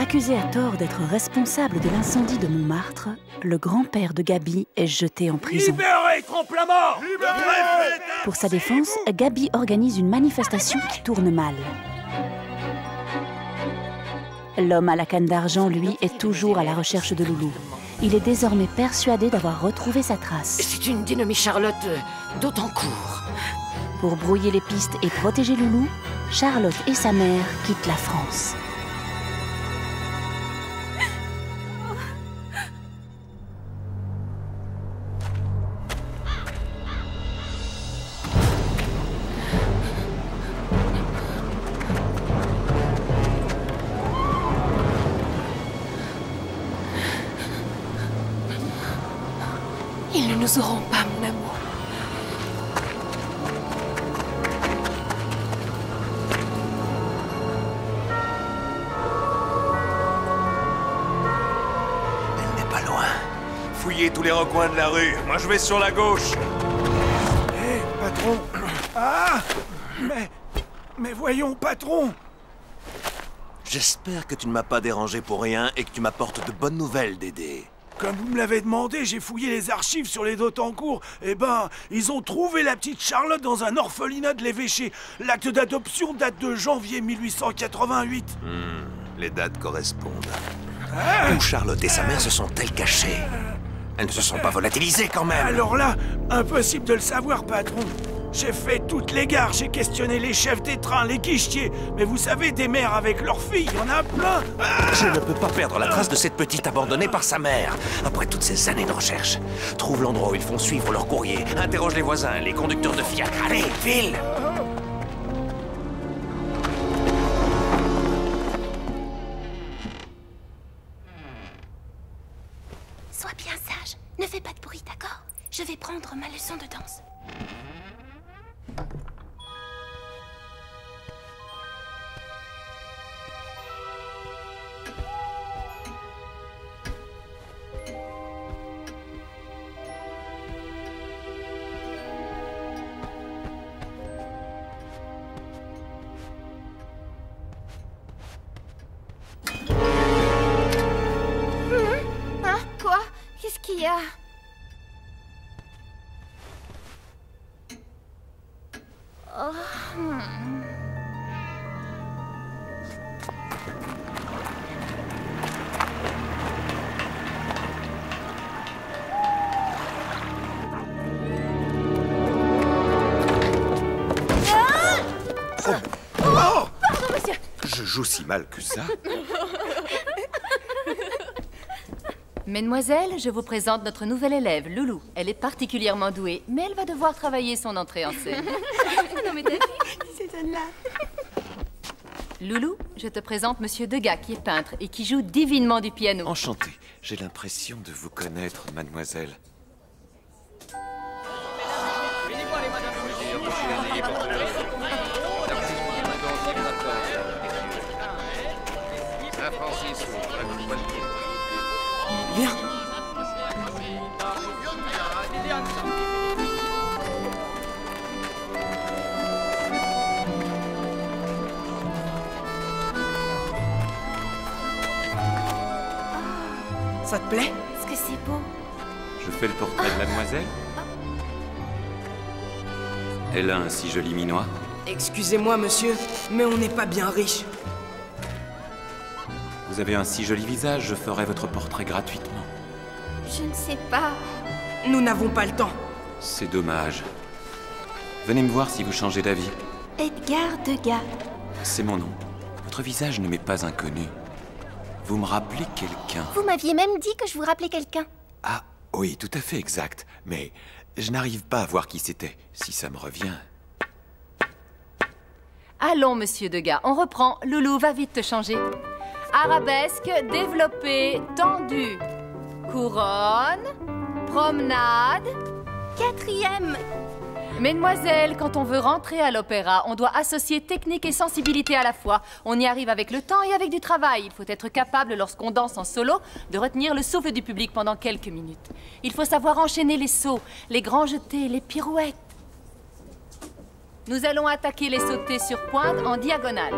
Accusé à tort d'être responsable de l'incendie de Montmartre, le grand-père de Gabi est jeté en prison. Libérez Trompe-la-Mort! Pour sa défense, Gabi organise une manifestation qui tourne mal. L'homme à la canne d'argent, lui, est toujours à la recherche de Loulou. Il est désormais persuadé d'avoir retrouvé sa trace. C'est une dénommée Charlotte d'Autancourt. Pour brouiller les pistes et protéger Loulou, Charlotte et sa mère quittent la France. Ils ne nous auront pas, mon amour. Elle n'est pas loin. Fouillez tous les recoins de la rue. Moi, je vais sur la gauche. Hé, patron. Ah! Mais voyons, patron. J'espère que tu ne m'as pas dérangé pour rien et que tu m'apportes de bonnes nouvelles, Dédé. Comme vous me l'avez demandé, j'ai fouillé les archives sur les d'Autancourt. Eh ben, ils ont trouvé la petite Charlotte dans un orphelinat de l'évêché. L'acte d'adoption date de janvier 1888. Les dates correspondent. Où Charlotte et sa mère se sont-elles cachées? Elles ne se sont pas volatilisées quand même. Alors là, impossible de le savoir, patron. J'ai fait toutes les gares, j'ai questionné les chefs des trains, les guichetiers. Mais vous savez, des mères avec leurs filles, il y en a plein. Je ne peux pas perdre la trace de cette petite abandonnée par sa mère. Après toutes ces années de recherche, trouve l'endroit où ils font suivre leur courrier. Interroge les voisins, les conducteurs de fiacre. Allez, file! Sois bien sage, ne fais pas de bruit, d'accord? Je vais prendre ma leçon de danse. Hein? Quoi? Qu'est-ce qu'il y a? Oh. Oh! Pardon, monsieur. Je joue si mal que ça. Mesdemoiselles, je vous présente notre nouvelle élève, Loulou. Elle est particulièrement douée, mais elle va devoir travailler son entrée en scène. Non mais t'as vu? C'est celle-là. Loulou, je te présente Monsieur Degas, qui est peintre et qui joue divinement du piano. Enchanté. J'ai l'impression de vous connaître, mademoiselle. Viens. Ça te plaît? Est-ce que c'est beau? Je fais le portrait de mademoiselle. Elle a un si joli minois. Excusez-moi, monsieur, mais on n'est pas bien riche. Vous avez un si joli visage, je ferai votre portrait gratuitement. Je ne sais pas. Nous n'avons pas le temps. C'est dommage. Venez me voir si vous changez d'avis. Edgar Degas. C'est mon nom. Votre visage ne m'est pas inconnu. Vous me rappelez quelqu'un. Vous m'aviez même dit que je vous rappelais quelqu'un. Ah, oui, tout à fait exact. Mais je n'arrive pas à voir qui c'était, si ça me revient. Allons, Monsieur Degas, on reprend. Loulou, va vite te changer. Arabesque, développé, tendu. Couronne, promenade. 4e. Mesdemoiselles, quand on veut rentrer à l'opéra, on doit associer technique et sensibilité à la fois. On y arrive avec le temps et avec du travail. Il faut être capable, lorsqu'on danse en solo, de retenir le souffle du public pendant quelques minutes. Il faut savoir enchaîner les sauts, les grands jetés, les pirouettes. Nous allons attaquer les sautés sur pointe en diagonale.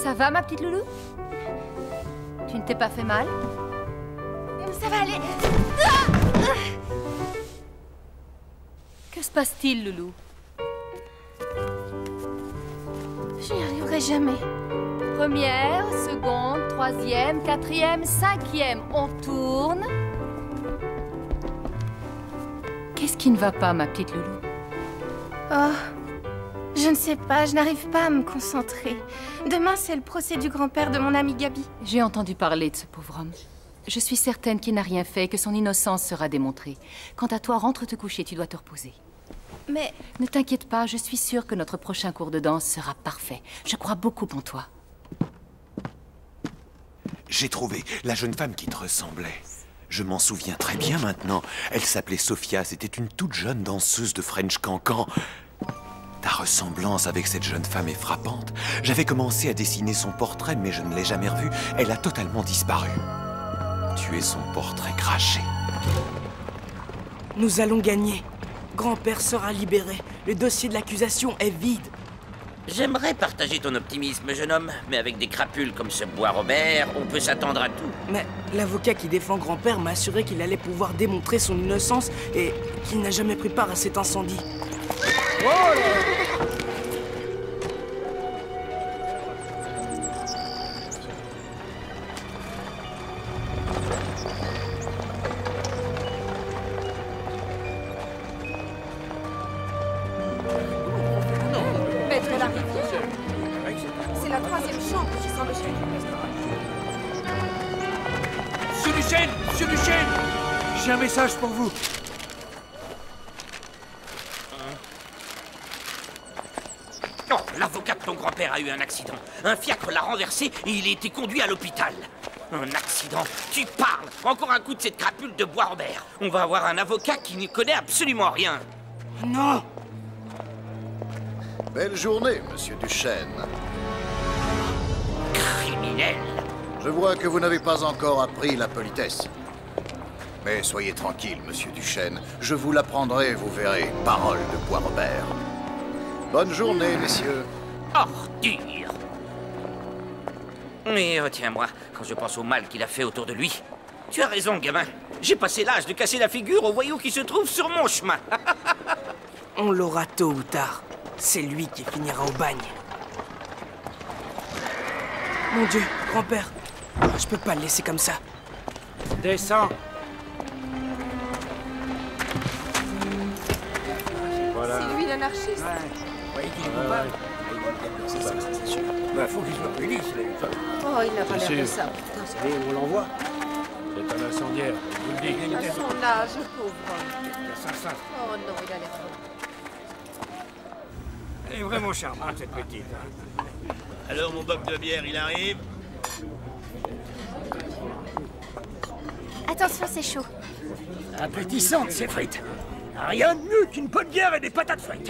Ça va, ma petite Loulou? Tu ne t'es pas fait mal? Ça va aller. Que se passe-t-il, Loulou? Je n'y arriverai jamais. Première, seconde, troisième, quatrième, cinquième. On tourne. Qu'est-ce qui ne va pas, ma petite Loulou? Oh, je ne sais pas, je n'arrive pas à me concentrer. Demain, c'est le procès du grand-père de mon ami Gabi. J'ai entendu parler de ce pauvre homme. Je suis certaine qu'il n'a rien fait et que son innocence sera démontrée. Quant à toi, rentre te coucher, tu dois te reposer. Mais... Ne t'inquiète pas, je suis sûre que notre prochain cours de danse sera parfait. Je crois beaucoup en toi. J'ai trouvé la jeune femme qui te ressemblait. Je m'en souviens très bien maintenant. Elle s'appelait Sophia, c'était une toute jeune danseuse de French Cancan. Ta ressemblance avec cette jeune femme est frappante. J'avais commencé à dessiner son portrait, mais je ne l'ai jamais revue. Elle a totalement disparu. Tu es son portrait craché. Nous allons gagner. Grand-père sera libéré. Le dossier de l'accusation est vide. J'aimerais partager ton optimisme, jeune homme, mais avec des crapules comme ce Bois-Robert, on peut s'attendre à tout. Mais l'avocat qui défend grand-père m'a assuré qu'il allait pouvoir démontrer son innocence et qu'il n'a jamais pris part à cet incendie. C'est la troisième chambre qui sent le chien. Monsieur Duchesne! Monsieur Duchesne! J'ai un message pour vous. Non, l'avocat de ton grand-père a eu un accident. Un fiacre l'a renversé et il a été conduit à l'hôpital. Un accident? Tu parles! Encore un coup de cette crapule de Bois-Robert. On va avoir un avocat qui n'y connaît absolument rien. Non! Belle journée, monsieur Duchesne. Criminel! Je vois que vous n'avez pas encore appris la politesse. Mais soyez tranquille, monsieur Duchesne. Je vous l'apprendrai, vous verrez. Parole de Bois-Robert. Bonne journée, messieurs. Ordure! Mais retiens-moi, quand je pense au mal qu'il a fait autour de lui. Tu as raison, gamin. J'ai passé l'âge de casser la figure aux voyous qui se trouvent sur mon chemin. On l'aura tôt ou tard. C'est lui qui finira au bagne. Mon Dieu, grand-père. Je peux pas le laisser comme ça. Descends. Voilà. C'est lui l'anarchiste. Faut qu'il soit puni, Oh, il n'a pas l'air de ça. Et on l'envoie. C'est un incendiaire, je vous le dis. À son âge, pauvre homme. Oh non, il a l'air bon. Elle est vraiment charmante, cette petite. Alors, mon boc de bière, il arrive? Attention, c'est chaud. Appétissante, ces frites. Rien de mieux qu'une bonne bière et des patates frites.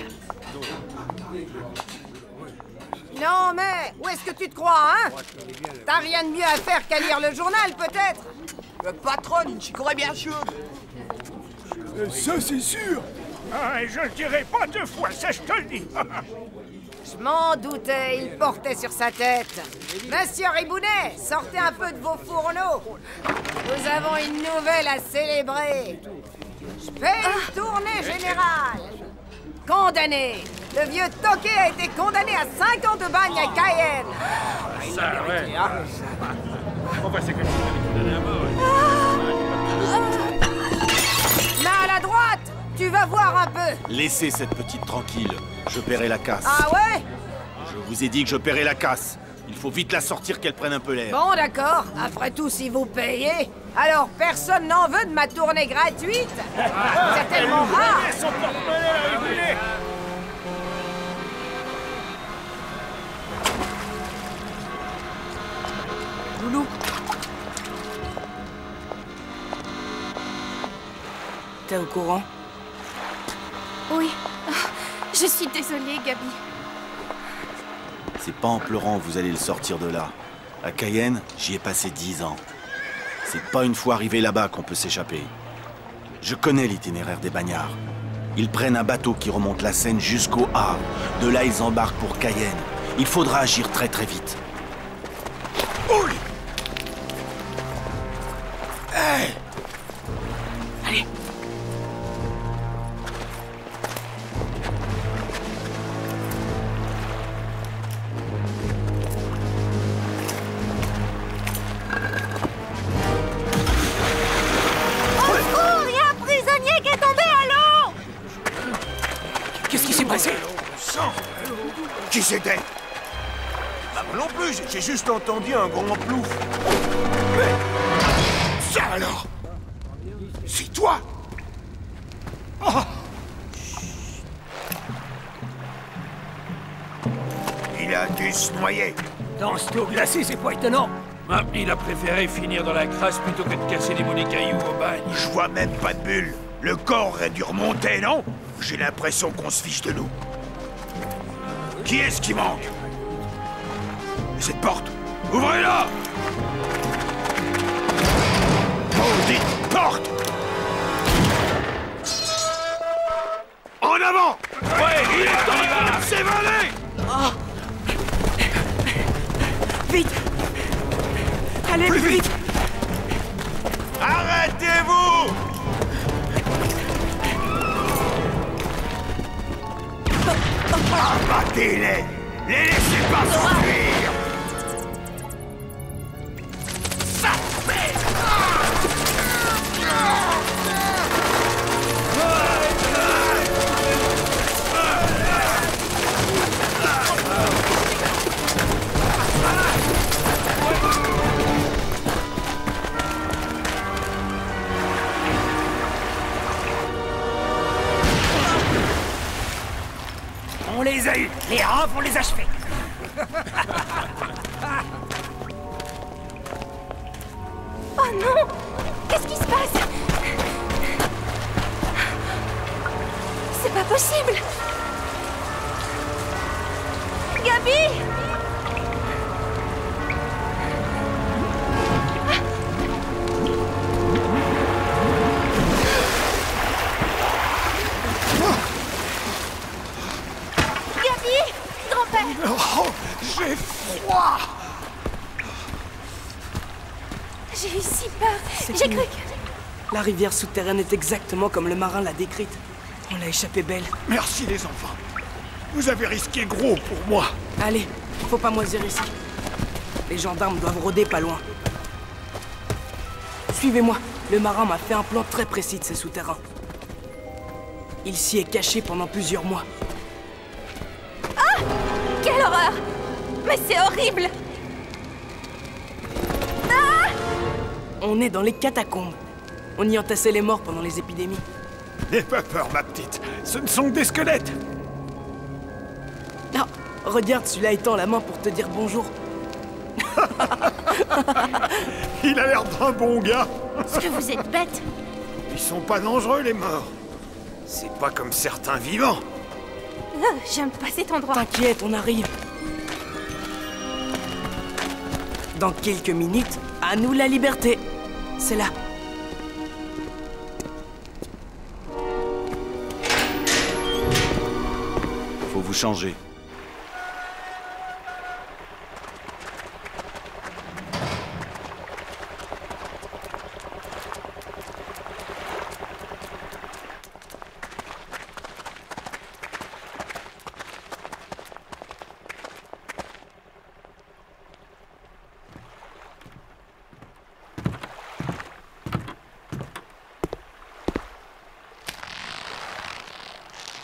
Non, mais où est-ce que tu te crois, hein? T'as rien de mieux à faire qu'à lire le journal, peut-être? Le patron, une chicorée bien chaude. Ça, c'est sûr. Ah, et je le dirai pas deux fois, ça, je te le dis. Je m'en doutais, il portait sur sa tête. Monsieur Ribounet, sortez un peu de vos fourneaux. Nous avons une nouvelle à célébrer. Je fais une tournée générale. Condamné. Le vieux toqué a été condamné à 5 ans de bagne à Cayenne. Ça, ouais. On va s'écouter. Main à la droite. Tu vas voir un peu. Laissez cette petite tranquille. Je paierai la casse. Ah ouais? Je vous ai dit que je paierai la casse. Il faut vite la sortir, qu'elle prenne un peu l'air. Bon, d'accord. Après tout, si vous payez, alors personne n'en veut de ma tournée gratuite. C'est tellement rare. Son porte-monnaie à Ribounet. Loulou. T'es au courant? Oui. Oh, je suis désolée, Gabi. C'est pas en pleurant que vous allez le sortir de là. À Cayenne, j'y ai passé 10 ans. C'est pas une fois arrivé là-bas qu'on peut s'échapper. Je connais l'itinéraire des bagnards. Ils prennent un bateau qui remonte la Seine jusqu'au Havre. De là, ils embarquent pour Cayenne. Il faudra agir très très vite. Ouille! Hey! Allez. Il y a un prisonnier qui est tombé à l'eau! Qu'est-ce qui s'est passé? Qui c'était? Bah, moi non plus, j'ai juste entendu un grand plouf. Mais... Ça alors? C'est toi? Oh. Il a dû se noyer. Dans cette eau glacée, c'est pas étonnant. Ah, il a préféré finir dans la crasse plutôt que de casser des maudits cailloux au bagne. Je vois même pas de bulle. Le corps aurait dû remonter, non? J'ai l'impression qu'on se fiche de nous. Qui est-ce qui manque? Cette porte, ouvrez-la! Maudite porte! En avant! Ouais, il est temps de s'évader! Oh. Vite! Allez, plus vite! Arrêtez-vous! Abattez-les! Les laissez pas s'enfuir! On les a eus. Les rats vont les achever. Oh non! Qu'est-ce qui se passe? C'est pas possible! Gabi! Gabi! Grand-père! Oh, j'ai froid! J'ai eu si peur! J'ai cru que... La rivière souterraine est exactement comme le marin l'a décrite. On l'a échappé belle. Merci les enfants. Vous avez risqué gros pour moi. Allez, faut pas moisir ici. Les gendarmes doivent rôder pas loin. Suivez-moi. Le marin m'a fait un plan très précis de ces souterrains. Il s'y est caché pendant plusieurs mois. Ah! Quelle horreur! Mais c'est horrible! Ah! On est dans les catacombes. On y entassait les morts pendant les épidémies. N'aie pas peur, ma petite. Ce ne sont que des squelettes. Non, regarde, celui-là étend la main pour te dire bonjour. Il a l'air d'un bon gars. Est-ce que vous êtes bête? Ils sont pas dangereux, les morts. C'est pas comme certains vivants. J'aime pas cet endroit. T'inquiète, on arrive. Dans quelques minutes, à nous la liberté. C'est là. Faut vous changer.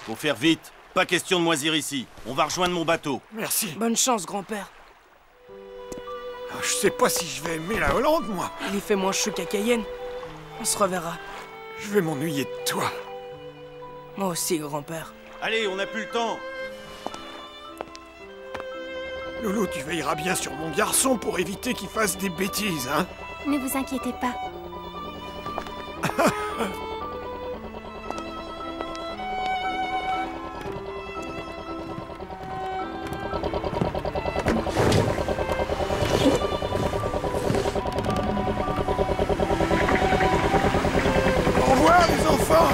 Faut faire vite. Pas question de moisir ici. On va rejoindre mon bateau. Merci. Bonne chance, grand-père. Je sais pas si je vais aimer la Hollande, moi. Il y fait moins chaud qu'à Cayenne. On se reverra. Je vais m'ennuyer de toi. Moi aussi, grand-père. Allez, on n'a plus le temps. Loulou, tu veilleras bien sur mon garçon pour éviter qu'il fasse des bêtises, hein? Ne vous inquiétez pas. Au revoir, les enfants!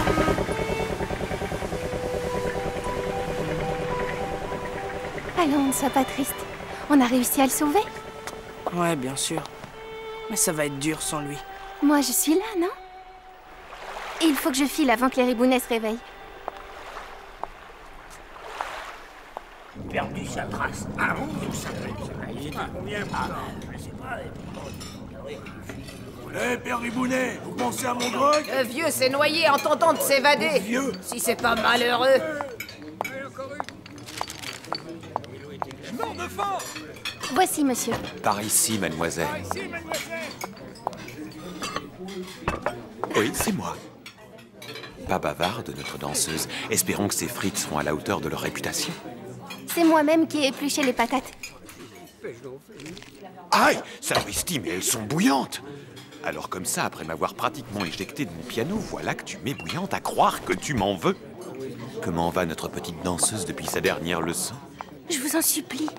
Allons, ne sois pas triste. On a réussi à le sauver. Ouais, bien sûr. Mais ça va être dur sans lui. Moi, je suis là, non? Il faut que je file avant que les ribounets se réveillent. Perdu sa trace. Ah bon, ça Hé, Père Ribounet, vous pensez à mon grog? Le vieux s'est noyé en tentant de s'évader. Vieux? Si c'est pas malheureux. Mort de faim! Voici, monsieur. Par ici, mademoiselle. Oui, c'est moi. Pas bavarde, notre danseuse. Espérons que ces frites seront à la hauteur de leur réputation. C'est moi-même qui ai épluché les patates. Aïe, sapristi, mais elles sont bouillantes. Alors comme ça, après m'avoir pratiquement éjecté de mon piano, voilà que tu m'es bouillante à croire que tu m'en veux. Comment va notre petite danseuse depuis sa dernière leçon? Je vous en supplie,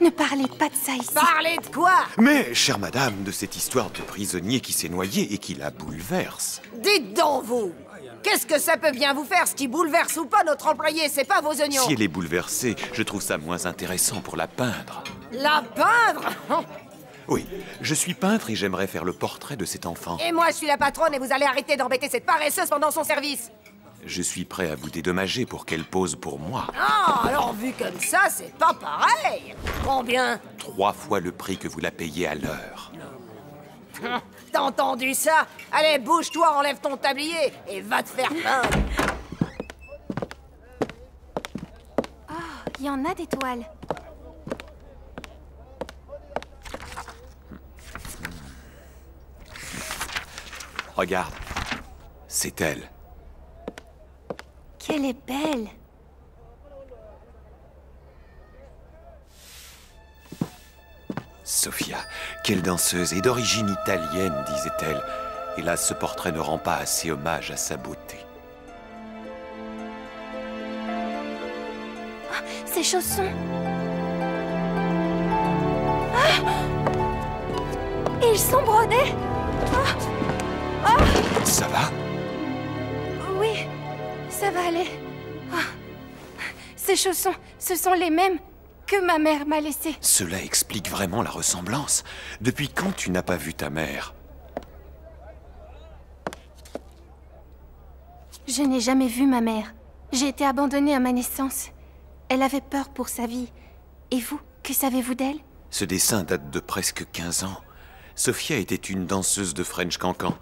ne parlez pas de ça ici. Parlez de quoi? Mais, chère madame, de cette histoire de prisonnier qui s'est noyé et qui la bouleverse. Dites donc, vous! Qu'est-ce que ça peut bien vous faire, ce qui bouleverse ou pas notre employé? C'est pas vos oignons! Si elle est bouleversée, je trouve ça moins intéressant pour la peindre. La peindre? Oui, je suis peintre et j'aimerais faire le portrait de cet enfant. Et moi, je suis la patronne et vous allez arrêter d'embêter cette paresseuse pendant son service. Je suis prêt à vous dédommager pour qu'elle pose pour moi. Ah, alors vu comme ça, c'est pas pareil. Combien? 3 fois le prix que vous la payez à l'heure. T'as entendu ça? Allez, bouge-toi, enlève ton tablier et va te faire peindre. Oh, il y en a des toiles. Regarde, c'est elle. Qu'elle est belle. Sofia, quelle danseuse et d'origine italienne, disait-elle. Hélas, ce portrait ne rend pas assez hommage à sa beauté. Oh, ses chaussons. Ah, ils sont brodés. Ça va? Oui, ça va aller. Oh. Ces chaussons, ce sont les mêmes que ma mère m'a laissés. Cela explique vraiment la ressemblance. Depuis quand tu n'as pas vu ta mère? Je n'ai jamais vu ma mère. J'ai été abandonnée à ma naissance. Elle avait peur pour sa vie. Et vous, que savez-vous d'elle? Ce dessin date de presque 15 ans. Sofia était une danseuse de French Cancan.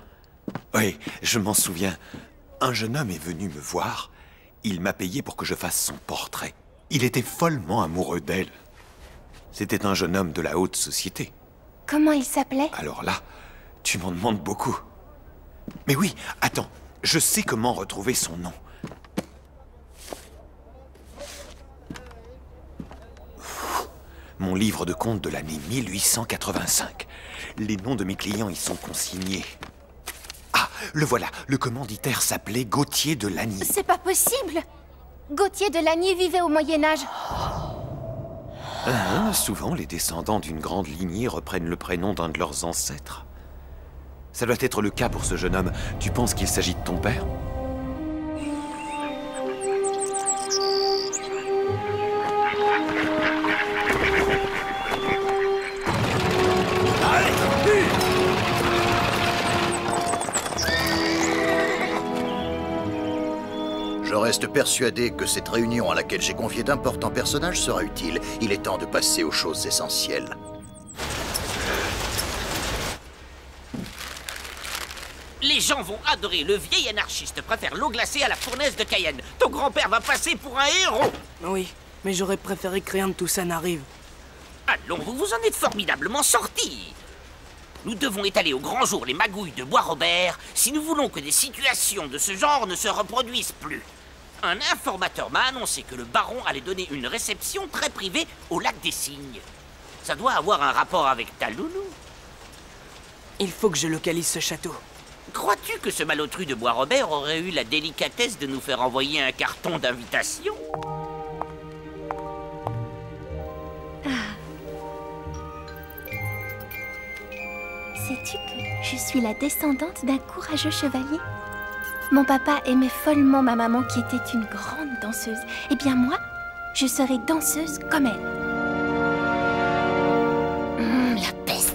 Oui, je m'en souviens. Un jeune homme est venu me voir. Il m'a payé pour que je fasse son portrait. Il était follement amoureux d'elle. C'était un jeune homme de la haute société. Comment il s'appelait? Alors là, tu m'en demandes beaucoup. Mais oui, attends, je sais comment retrouver son nom. Mon livre de compte de l'année 1885. Les noms de mes clients y sont consignés. Ah, le voilà. Le commanditaire s'appelait Gauthier de Lagny. C'est pas possible! Gauthier de Lagny vivait au Moyen-Âge. Souvent, les descendants d'une grande lignée reprennent le prénom d'un de leurs ancêtres. Ça doit être le cas pour ce jeune homme. Tu penses qu'il s'agit de ton père? Je reste persuadé que cette réunion à laquelle j'ai confié d'importants personnages sera utile. Il est temps de passer aux choses essentielles. Les gens vont adorer. Le vieil anarchiste préfère l'eau glacée à la fournaise de Cayenne. Ton grand-père va passer pour un héros. Oui, mais j'aurais préféré que rien de tout ça n'arrive. Allons, vous vous en êtes formidablement sortis. Nous devons étaler au grand jour les magouilles de Bois-Robert si nous voulons que des situations de ce genre ne se reproduisent plus. Un informateur m'a annoncé que le baron allait donner une réception très privée au lac des Cygnes. Ça doit avoir un rapport avec ta loulou. Il faut que je localise ce château. Crois-tu que ce malotru de Bois-Robert aurait eu la délicatesse de nous faire envoyer un carton d'invitation? Sais-tu que je suis la descendante d'un courageux chevalier? Mon papa aimait follement ma maman qui était une grande danseuse. Eh bien moi, je serai danseuse comme elle. La peste.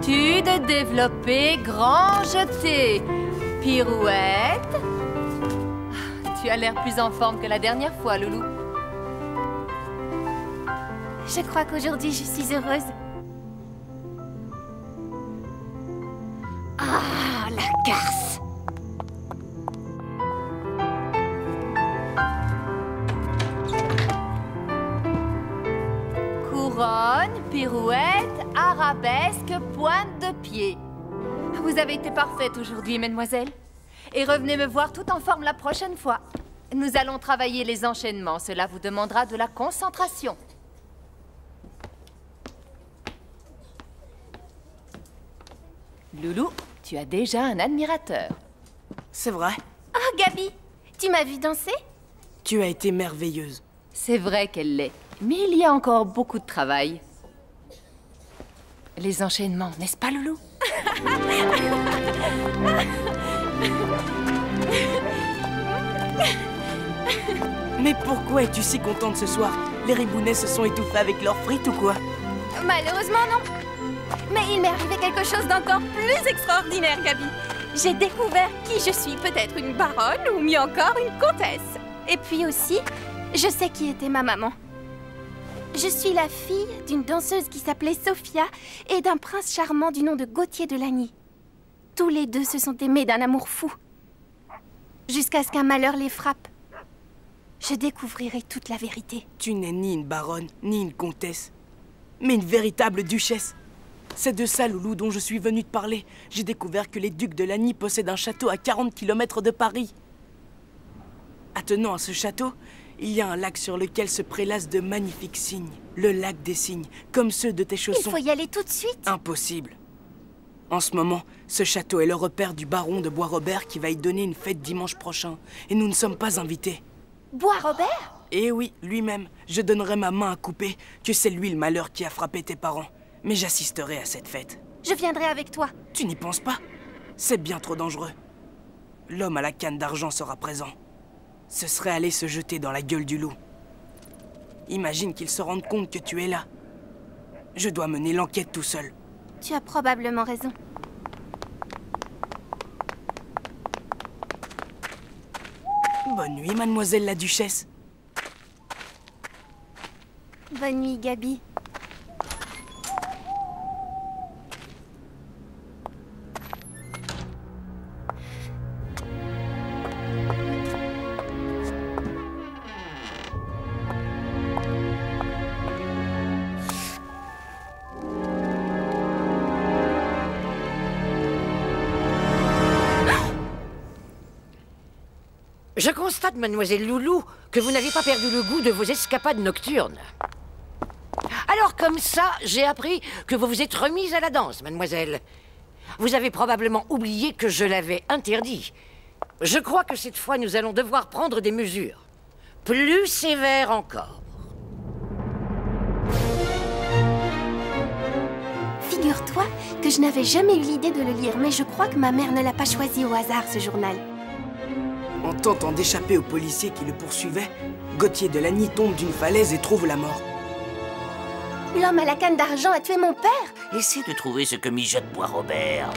Tude développée, grand jeté. Pirouette. Tu as l'air plus en forme que la dernière fois, Loulou. Je crois qu'aujourd'hui, je suis heureuse. Ah, la garce! Couronne, pirouette, arabesque, pointe de pied. Vous avez été parfaite aujourd'hui, mesdemoiselles. Et revenez me voir tout en forme la prochaine fois. Nous allons travailler les enchaînements. Cela vous demandera de la concentration. Loulou, tu as déjà un admirateur. C'est vrai. Oh, Gabi, tu m'as vu danser? Tu as été merveilleuse. C'est vrai qu'elle l'est. Mais il y a encore beaucoup de travail. Les enchaînements, n'est-ce pas, Loulou? Mais pourquoi es-tu si contente ce soir? Les ribounets se sont étouffés avec leurs frites ou quoi? Malheureusement, non. Mais il m'est arrivé quelque chose d'encore plus extraordinaire, Gabi. J'ai découvert qui je suis, peut-être une baronne ou mieux encore une comtesse. Et puis aussi, je sais qui était ma maman. Je suis la fille d'une danseuse qui s'appelait Sophia et d'un prince charmant du nom de Gauthier de Lagny. Tous les deux se sont aimés d'un amour fou. Jusqu'à ce qu'un malheur les frappe. Je découvrirai toute la vérité. Tu n'es ni une baronne, ni une comtesse, mais une véritable duchesse. C'est de ça, Loulou, dont je suis venue te parler. J'ai découvert que les ducs de Lagny possèdent un château à 40 km de Paris. Attenant à ce château, il y a un lac sur lequel se prélassent de magnifiques cygnes. Le lac des cygnes, comme ceux de tes chaussons. Il faut y aller tout de suite. Impossible. En ce moment, ce château est le repère du baron de Bois-Robert qui va y donner une fête dimanche prochain. Et nous ne sommes pas invités. Bois-Robert? Eh oui, lui-même. Je donnerai ma main à couper que c'est lui le malheur qui a frappé tes parents. Mais j'assisterai à cette fête. Je viendrai avec toi. Tu n'y penses pas? C'est bien trop dangereux. L'homme à la canne d'argent sera présent. Ce serait aller se jeter dans la gueule du loup. Imagine qu'il se rende compte que tu es là. Je dois mener l'enquête tout seul. Tu as probablement raison. Bonne nuit, mademoiselle la duchesse. Bonne nuit, Gabi. Je constate, mademoiselle Loulou, que vous n'avez pas perdu le goût de vos escapades nocturnes. Alors, comme ça, j'ai appris que vous vous êtes remise à la danse, mademoiselle. Vous avez probablement oublié que je l'avais interdit. Je crois que cette fois, nous allons devoir prendre des mesures. Plus sévères encore. Figure-toi que je n'avais jamais eu l'idée de le lire, mais je crois que ma mère ne l'a pas choisi au hasard, ce journal. En tentant d'échapper aux policiers qui le poursuivaient, Gauthier de Lagny tombe d'une falaise et trouve la mort. L'homme à la canne d'argent a tué mon père. Essaie de trouver ce que mijote Bois-Robert.